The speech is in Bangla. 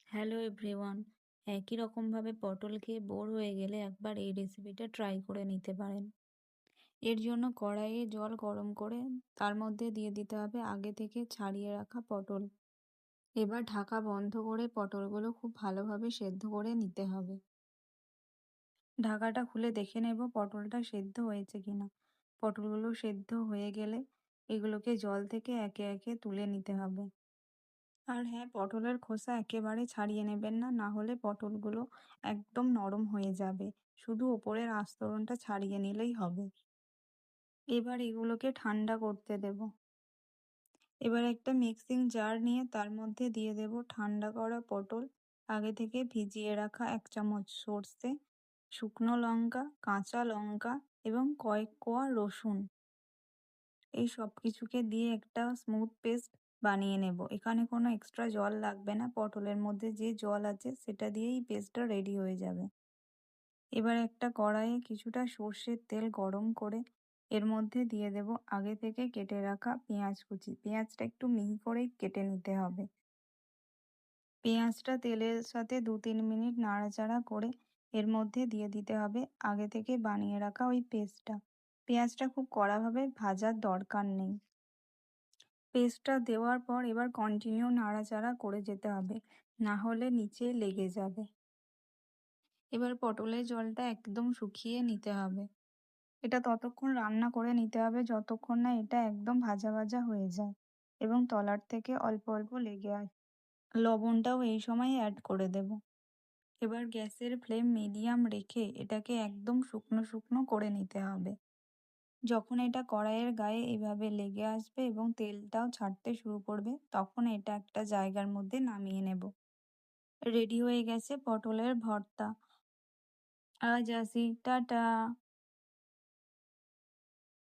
Hello everyone. একই রকমভাবে পটল খেয়ে বোর হয়ে গেলে একবার এই রেসিপিটা ট্রাই করে নিতে পারেন। এর জন্য কড়াইয়ে জল গরম করে তার মধ্যে দিয়ে দিতে হবে আগে থেকে ছাড়িয়ে রাখা পটল। এবার ঢাকা বন্ধ করে পটলগুলো খুব ভালোভাবে সেদ্ধ করে নিতে হবে। ঢাকাটা খুলে দেখে নেব পটলটা সেদ্ধ হয়েছে কিনা। পটলগুলো সেদ্ধ হয়ে গেলে এগুলোকে জল থেকে একে একে তুলে নিতে হবে। আর হ্যাঁ, পটলের খোসা একেবারে ছাড়িয়ে নেবেন না, না হলে পটলগুলো একদম নরম হয়ে যাবে। শুধু ওপরের আস্তরণটা ছাড়িয়ে নিলেই হবে। এবার এগুলোকে ঠান্ডা করতে দেব। এবার একটা মিক্সিং জার নিয়ে তার মধ্যে দিয়ে দেব ঠান্ডা করা পটল, আগে থেকে ভিজিয়ে রাখা 1 চামচ সর্ষে, শুকনো লঙ্কা, কাঁচা লঙ্কা এবং কয়েক কোয়া রসুন। এই সবকিছুকে দিয়ে একটা স্মুথ পেস্ট বানিয়ে নেব। এখানে কোনো এক্সট্রা জল লাগবে না। পটলের মধ্যে যে জল আছে সেটা দিয়েই পেস্টটা রেডি হয়ে যাবে। এবার একটা কড়াইয়ে কিছুটা সর্ষের তেল গরম করে এর মধ্যে দিয়ে দেব আগে থেকে কেটে রাখা পেঁয়াজ কুচি। পেঁয়াজটা একটু মিহি করেই কেটে নিতে হবে। পেঁয়াজটা তেলের সাথে 2-3 মিনিট নাড়াচাড়া করে এর মধ্যে দিয়ে দিতে হবে আগে থেকে বানিয়ে রাখা ওই পেস্টটা। পেঁয়াজটা খুব কড়াভাবে ভাজার দরকার নেই। পেস্টটা দেওয়ার পর এবার কন্টিনিউ নাড়াচাড়া করে যেতে হবে, না হলে নিচে লেগে যাবে। এবার পটলের জলটা একদম শুকিয়ে নিতে হবে। এটা ততক্ষণ রান্না করে নিতে হবে যতক্ষণ না এটা একদম ভাজা ভাজা হয়ে যায় এবং তলার থেকে অল্প অল্প লেগে আসে। লবণটাও এই সময় অ্যাড করে দেব। এবার গ্যাসের ফ্লেম মিডিয়াম রেখে এটাকে একদম শুকনো শুকনো করে নিতে হবে। যখন এটা কড়াইয়ের গায়ে এভাবে লেগে আসবে এবং তেলটাও ছাড়তে শুরু করবে, তখন এটা একটা জায়গার মধ্যে নামিয়ে নেব। রেডি হয়ে গেছে পটলের ভর্তা। আজ আসি, টাটা।